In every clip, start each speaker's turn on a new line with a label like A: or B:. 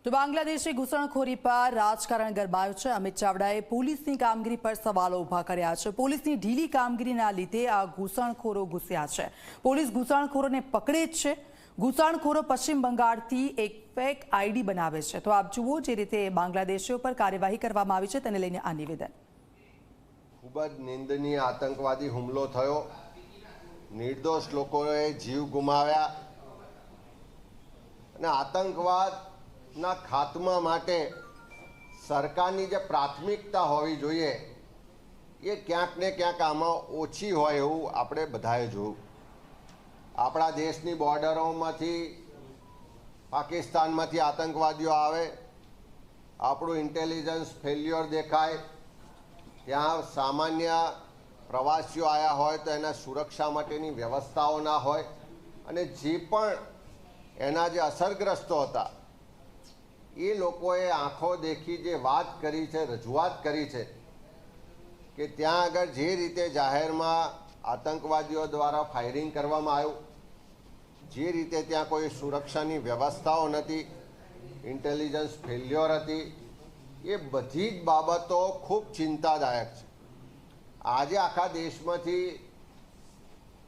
A: તો બાંગ્લાદેશે ઘૂસણખોરી પર રાજકારણ ગરમાયું છે। અમિત ચાવડાએ પોલીસની કામગીરી પર સવાલો ઊભા કર્યા છે। પોલીસની ઢીલી કામગીરીના લીધે આ ઘૂસણખોરો ઘૂસ્યા છે। પોલીસ ઘૂસણખોરોને પકડે જ છે। ઘૂસણખોરો પશ્ચિમ બંગાળથી એક ફેક આઈડી બનાવે છે। તો આપ જુઓ જે રીતે બાંગ્લાદેશીઓ પર કાર્યવાહી કરવામાં આવી છે તેને લઈને આ નિવેદન।
B: ખૂબ જ નિંદનીય આતંકવાદી હુમલો થયો, નિર્દોષ લોકોએ જીવ ગુમાવ્યા અને આતંકવાદના ખાત્મા માટે સરકારની જે પ્રાથમિકતા હોવી જોઈએ એ ક્યાંક ને ક્યાંક આમાં ઓછી હોય એવું આપણે બધાએ જોયું। આપણા દેશની બોર્ડરોમાંથી પાકિસ્તાનમાંથી આતંકવાદીઓ આવે, આપણું ઇન્ટેલિજન્સ ફેલ્યોર દેખાય, ત્યાં સામાન્ય પ્રવાસીઓ આવ્યા હોય તો એના સુરક્ષા માટેની વ્યવસ્થાઓ ના હોય અને જે પણ એના જે અસરગ્રસ્તો હતા એ લોકોએ આંખો દેખી જે વાત કરી છે, રજૂઆત કરી છે કે ત્યાં આગળ જે રીતે જાહેરમાં આતંકવાદીઓ દ્વારા ફાયરિંગ કરવામાં આવ્યું, જે રીતે ત્યાં કોઈ સુરક્ષાની વ્યવસ્થાઓ નથી, ઇન્ટેલિજન્સ ફેલ્યોર હતી, એ બધી જ બાબતો ખૂબ ચિંતાદાયક છે। આજે આખા દેશમાંથી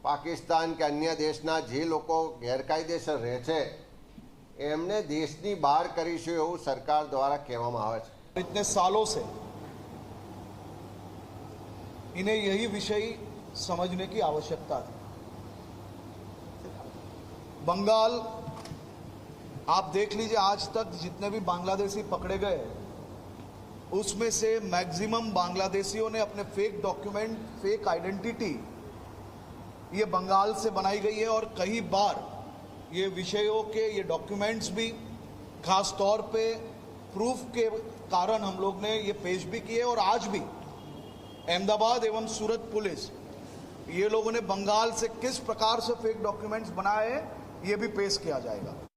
B: પાकिस्तान के अन्य देशना जे लोको गैरकायदेसर रहे छे एमने देशनी बहार करीशुं एवुं सरकार द्वारा कहेवामां आवे छे।
C: इतने सालों से इन्हें यही विषय समझने की आवश्यकता थी। बंगाल, आप देख लीजिए, आज तक जितने भी बांग्लादेशी पकड़े गए उसमें से मैक्सिमम बांग्लादेशियों ने अपने फेक डॉक्यूमेंट, फेक आइडेंटिटी ये बंगाल से बनाई गई है और कई बार ये विषयों के ये डॉक्यूमेंट्स भी खास तौर पे प्रूफ के कारण हम लोग ने ये पेश भी किए और आज भी अहमदाबाद एवं सूरत पुलिस ये लोगों ने बंगाल से किस प्रकार से फेक डॉक्यूमेंट्स बनाए हैं ये भी पेश किया जाएगा।